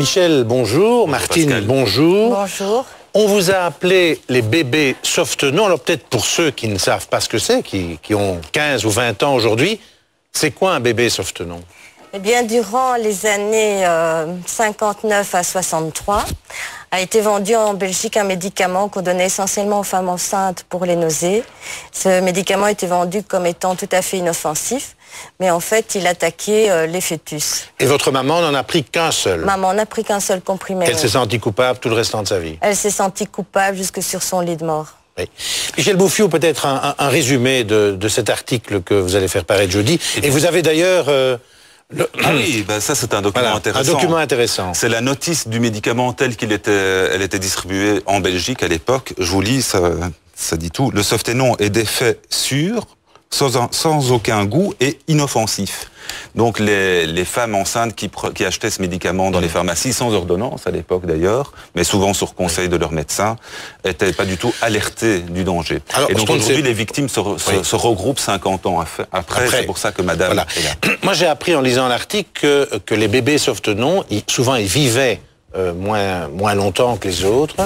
Michel, bonjour. Martine, Pascal. bonjour. Bonjour. On vous a appelé les bébés Softenon. Alors peut-être pour ceux qui ne savent pas ce que c'est, qui ont 15 ou 20 ans aujourd'hui, c'est quoi un bébé Softenon? Eh bien, durant les années 59 à 63, a été vendu en Belgique un médicament qu'on donnait essentiellement aux femmes enceintes pour les nausées. Ce médicament était vendu comme étant tout à fait inoffensif, mais en fait, il attaquait les fœtus. Et votre maman n'en a pris qu'un seul? Maman n'a pris qu'un seul comprimé. Elle s'est sentie coupable tout le restant de sa vie? Elle s'est sentie coupable jusque sur son lit de mort. Oui. Michel Bouffiou, peut-être un résumé de cet article que vous allez faire paraître jeudi. Et vous avez d'ailleurs... Ah oui, ben ça c'est un document intéressant. Un document intéressant. C'est la notice du médicament telle elle était distribuée en Belgique à l'époque. Je vous lis, ça dit tout. Le Softenon est d'effet sûr, sans aucun goût et inoffensif. Donc les femmes enceintes qui achetaient ce médicament dans les pharmacies, sans ordonnance à l'époque d'ailleurs, mais souvent sur conseil de leur médecin, n'étaient pas du tout alertées du danger. Alors, et donc aujourd'hui les victimes se regroupent 50 ans après. C'est pour ça que madame est là. Moi j'ai appris en lisant l'article que les bébés Softenon, souvent ils vivaient moins longtemps que les autres.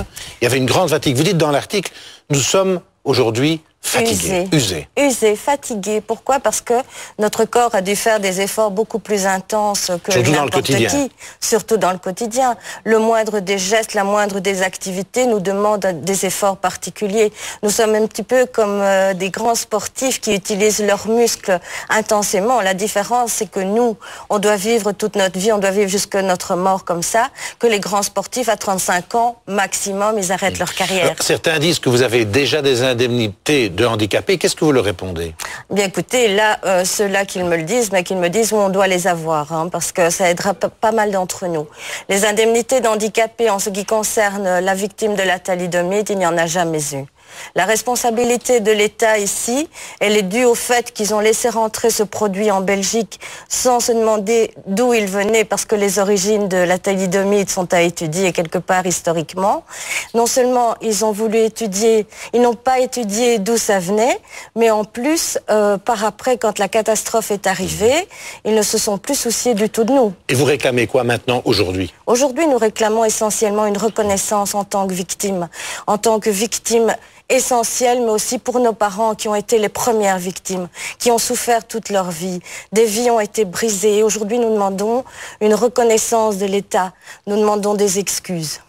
Il y avait une grande fatigue. Vous dites dans l'article, nous sommes aujourd'hui fatigués, usés, fatigués. Pourquoi? Parce que notre corps a dû faire des efforts beaucoup plus intenses que n'importe qui. Surtout dans le quotidien. Le moindre des gestes, la moindre des activités nous demande des efforts particuliers. Nous sommes un petit peu comme des grands sportifs qui utilisent leurs muscles intensément. La différence, c'est que nous, on doit vivre toute notre vie, on doit vivre jusqu'à notre mort comme ça, que les grands sportifs, à 35 ans maximum, ils arrêtent leur carrière. Alors, certains disent que vous avez déjà des indemnités de handicapés. Qu'est-ce que vous leur répondez? Bien écoutez, là, ceux-là qu'ils me le disent, mais qu'ils me disent où on doit les avoir, hein, parce que ça aidera pas mal d'entre nous. Les indemnités d'handicapés en ce qui concerne la victime de la thalidomide, il n'y en a jamais eu. La responsabilité de l'État ici, elle est due au fait qu'ils ont laissé rentrer ce produit en Belgique sans se demander d'où il venait, parce que les origines de la thalidomide sont à étudier quelque part historiquement. Non seulement ils ont voulu étudier, ils n'ont pas étudié d'où ça venait, mais en plus, par après, quand la catastrophe est arrivée, ils ne se sont plus souciés du tout de nous. Et vous réclamez quoi maintenant, aujourd'hui? Aujourd'hui, nous réclamons essentiellement une reconnaissance en tant que victime essentielle, mais aussi pour nos parents qui ont été les premières victimes, qui ont souffert toute leur vie. Des vies ont été brisées. Aujourd'hui, nous demandons une reconnaissance de l'État. Nous demandons des excuses.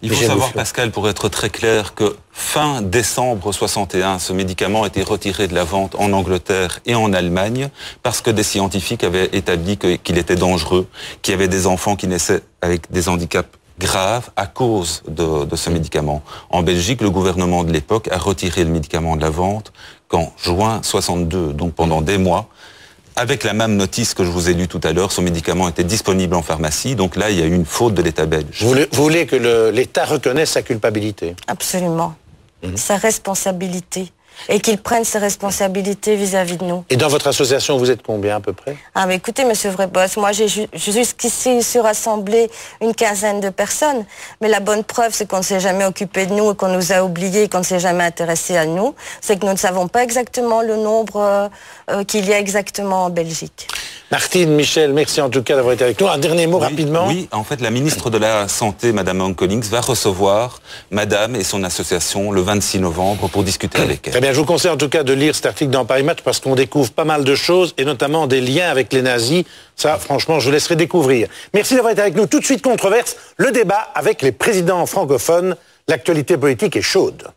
Il faut savoir, Pascal, pour être très clair, que fin décembre 61, ce médicament a été retiré de la vente en Angleterre et en Allemagne parce que des scientifiques avaient établi qu'il était dangereux, qu'il y avait des enfants qui naissaient avec des handicaps grave à cause de ce médicament. En Belgique, le gouvernement de l'époque a retiré le médicament de la vente qu'en juin 62, donc pendant des mois, avec la même notice que je vous ai lue tout à l'heure, ce médicament était disponible en pharmacie, donc là, il y a eu une faute de l'État belge. Vous voulez que l'État reconnaisse sa culpabilité? Absolument. Sa responsabilité. Et qu'il prenne ses responsabilités vis-à-vis de nous. Et dans votre association, vous êtes combien à peu près? Ah mais écoutez, monsieur Vreboss, moi j'ai jusqu'ici su rassembler une quinzaine de personnes, mais la bonne preuve c'est qu'on ne s'est jamais occupé de nous et qu'on nous a oubliés, qu'on ne s'est jamais intéressé à nous, c'est que nous ne savons pas exactement le nombre qu'il y a exactement en Belgique. Martine, Michel, merci en tout cas d'avoir été avec nous. Un dernier mot rapidement. Oui, en fait, la ministre de la Santé, Madame Onkelings, va recevoir Madame et son association le 26 novembre pour discuter avec elle. Très bien, je vous conseille en tout cas de lire cet article dans Paris Match parce qu'on découvre pas mal de choses et notamment des liens avec les nazis. Ça, franchement, je vous laisserai découvrir. Merci d'avoir été avec nous. Tout de suite, controverse, le débat avec les présidents francophones. L'actualité politique est chaude.